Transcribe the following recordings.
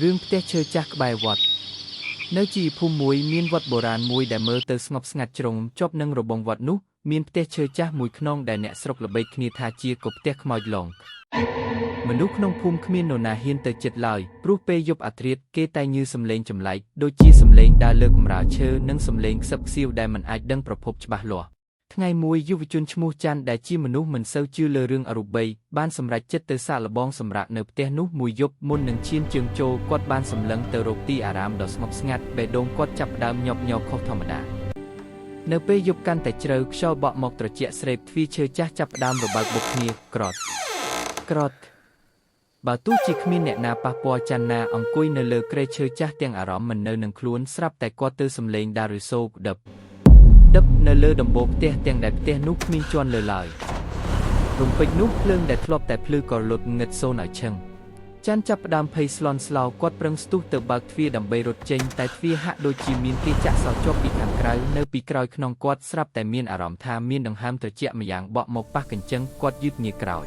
រឿងផ្ទះឈើចាស់ក្បែរវត្តនៅជាភូមិមួយមានវត្តបុរាណមួយដែលមើលទៅស្ងប់ស្ងាត់ជ្រុងជាប់នឹងរបងវត្តនោះមានផ្ទះឈើចាស់មួយខ្នងដែលអ្នកស្រុកល្បីគ្នាថាជាកុផ្ទះខ្មោចឡងមនុស្សក្នុងភូមិគ្មាននរណាហ៊ានទៅជិតឡើយព្រោះពេលយប់អាធ្រាត្រគេតែងញើសំឡេងចម្លែកដូចជាសំឡេងដើរលើកម្រាលឈើនិងសំឡេងខ្សឹបខ្សៀវដែលមិនអាចដឹងប្រភពច្បាស់លាស់ថ្ងៃមួយយុវជនឈ្មោះច័ន្ទដែលជាមនុស្សមិនសូវជឿលើរឿងអរូបីបានសម្រេចចិត្តទៅសាកល្បងសម្រាកនៅផ្ទះនោះមួយយប់មុននឹងឈានជើងចូលគាត់បានសម្លឹងទៅរកទីអារាមដ៏ស្ងប់ស្ងាត់បេះដូងគាត់ចាប់ផ្ដើមញាប់ញ័រខុសធម្មតានៅពេលយប់កាន់តែជ្រៅខ្យល់បក់មកត្រជាក់ស្រេបទ្វារឈើចាស់ចាប់ផ្ដើមរបើកបុកគ្នាក្រត់បើទោះជាគ្មានអ្នកណាប៉ះពាល់ច័ន្ទណាអង្គុយនៅលើគ្រែឈើចាស់ទាំងអារម្មណ៍មិននៅនឹងខ្លួនស្រាប់តែគាត់ទៅសំឡេងដារុសូដឹបនៅលើដំបូលផ្ទះទាំងដែលផ្ទះនោះគ្មានជាន់លើឡើយរំពេចនោះភ្លើងដែលធ្លាប់តែភ្លឺក៏លត់ងឹតសូន្យឲ្យឈឹងច័ន្ទចាប់ផ្ដើមភ័យស្លន់ស្លោគាត់ប្រឹងស្ទុះទៅបើកទ្វារដើម្បីរត់ចេញតែទ្វារហាក់ដូចជាមានគេចាក់សោជាប់ពីខាងក្រៅនៅពីក្រោយខ្នងគាត់ស្រាប់តែមានអារម្មណ៍ថាមានដង្ហើមត្រជាក់ម្យ៉ាងបក់មកប៉ះកញ្ចឹងគាត់យឺតងាកក្រោយ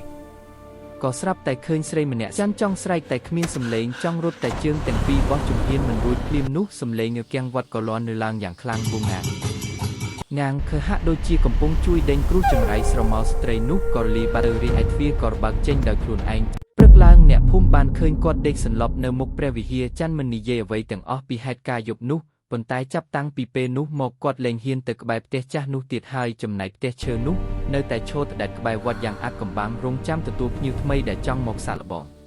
ក៏ស្រាប់តែឃើញស្រីម្នាក់ច័ន្ទចង់ស្រែកតែគ្មានសម្លេងចង់រត់តែជើងទាំងពីរបោះជំហានមិនរួចភ្លាមនោះសម្លេងងគាំងវត្តក៏លាន់នៅឡើងយ៉ាងខ្លាំងបួងងាងខើហាក់ដូចជាកំពុងជួយដេញគ្រោះចង្រៃស្រមោលស្ត្រីនោះក៏លីបាត់ទៅរីឯទ្វារក៏បើកចេញដោយខ្លួនឯងព្រឹកឡើងអ្នកភូមិបានឃើញគាត់ដេកសន្លប់នៅមុខព្រះវិហារច័ន្ទមិននិយាយអ្វីទាំងអស់ពីហេតុការណ៍យប់នោះប៉ុន្តែចាប់តាំងពីពេលនោះមកគាត់លែងហ៊ានទៅក្បែរផ្ទះចាស់នោះទៀតហើយចំណែកផ្ទះឈើនោះនៅតែឈរដដែលក្បែរវត្តយ៉ាងអាថ៌កំបាំងរង់ចាំទទួលភ្ញៀវថ្មីដែលចង់មកសាកល្បង